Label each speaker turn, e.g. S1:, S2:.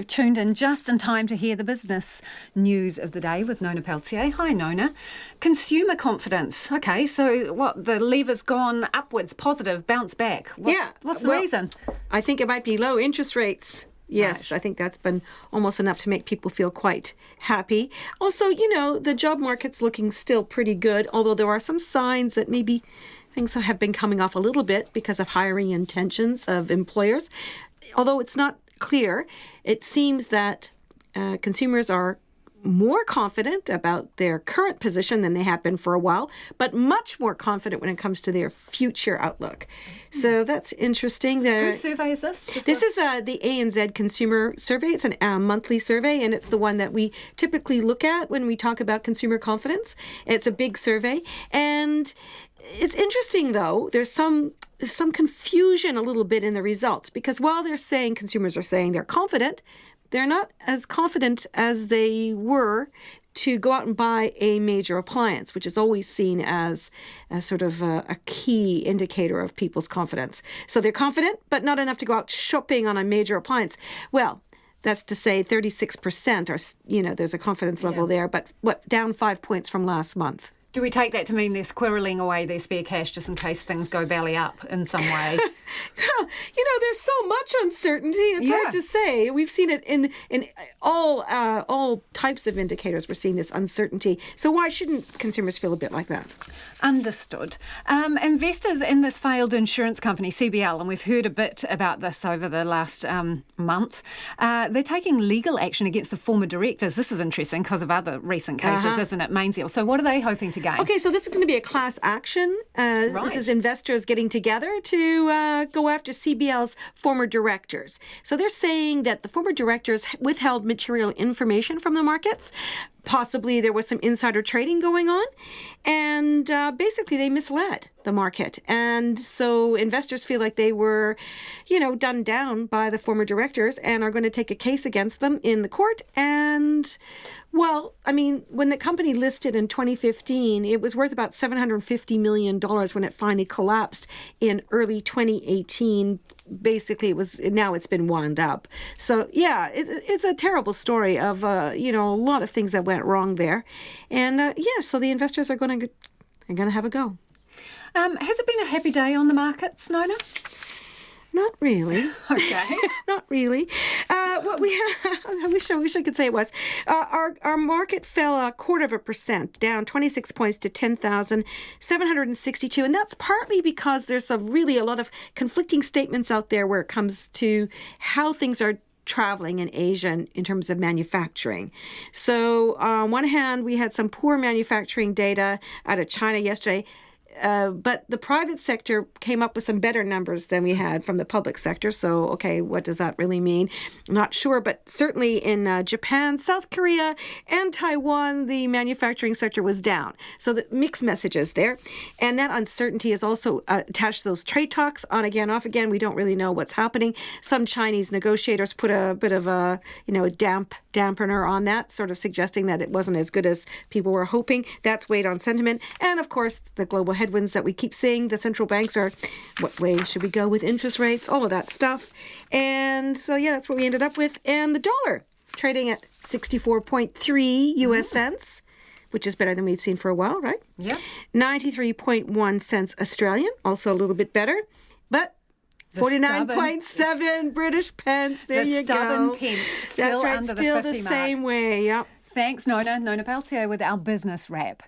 S1: you've tuned in just in time to hear the business news of the day with Nona Peltier. Hi, Nona. Consumer confidence. Okay, so what, the lever's gone upwards, positive, bounce back. What's the reason?
S2: I think it might be low interest rates. Yes,
S1: Right.
S2: I think that's been almost enough to make people feel quite happy. Also, the job market's looking still pretty good, although there are some signs that maybe things have been coming off a little bit because of hiring intentions of employers. Although it's not clear, it seems that consumers are more confident about their current position than they have been for a while, but much more confident when it comes to their future outlook. So that's interesting.
S1: Whose survey is this?
S2: This is the ANZ Consumer Survey. It's a monthly survey, and it's the one that we typically look at when we talk about consumer confidence. It's a big survey, and it's interesting, though. There's some confusion a little bit in the results, because while consumers are saying they're confident, they're not as confident as they were to go out and buy a major appliance, which is always seen as sort of a key indicator of people's confidence. So they're confident, but not enough to go out shopping on a major appliance. Well, that's to say 36% are, there's a confidence level there, but down 5 points from last month.
S1: Do we take that to mean they're squirreling away their spare cash just in case things go belly up in some way?
S2: Well, there's so much uncertainty. It's hard to say. We've seen it in all types of indicators. We're seeing this uncertainty. So why shouldn't consumers feel a bit like that?
S1: Understood. Investors in this failed insurance company, CBL, and we've heard a bit about this over the last month, they're taking legal action against the former directors. This is interesting because of other recent cases, isn't it, Mainzeal? So what are they hoping to gain?
S2: Okay, so this is going to be a class action. This is investors getting together to go after CBL's former directors. So they're saying that the former directors withheld material information from the markets. Possibly there was some insider trading going on, and basically they misled the market. And so investors feel like they were, done down by the former directors and are going to take a case against them in the court. And, when the company listed in 2015, it was worth about $750 million when it finally collapsed in early 2018. Basically, now it's been wound up. So, it's a terrible story of, a lot of things that went wrong there. And, so the investors are going to have a go.
S1: Has it been a happy day on the markets, Nona?
S2: Not really.
S1: Okay.
S2: Not really. What we have, I wish I could say it was. Our market fell 0.25%, down 26 points to 10,762. And that's partly because there's a lot of conflicting statements out there where it comes to how things are traveling in Asia in terms of manufacturing. So on one hand, we had some poor manufacturing data out of China yesterday. But the private sector came up with some better numbers than we had from the public sector. So, okay, what does that really mean? I'm not sure, but certainly in Japan, South Korea, and Taiwan, the manufacturing sector was down. So the mixed messages there. And that uncertainty is also attached to those trade talks, on again, off again. We don't really know what's happening. Some Chinese negotiators put a bit of a dampener on that, sort of suggesting that it wasn't as good as people were hoping. That's weighed on sentiment. And, of course, the global headwinds that we keep seeing. The central banks are, what way should we go with interest rates? All of that stuff. And so, that's what we ended up with. And the dollar trading at 64.3 U.S. cents, which is better than we've seen for a while, right?
S1: Yeah.
S2: 93.1 cents Australian, also a little bit better. But 49.7 British pence. There you go.
S1: The stubborn pence still
S2: That's right,
S1: under
S2: still
S1: the 50
S2: the
S1: mark.
S2: same way. Yep.
S1: Thanks, Nona. Nona Peltier with our business wrap.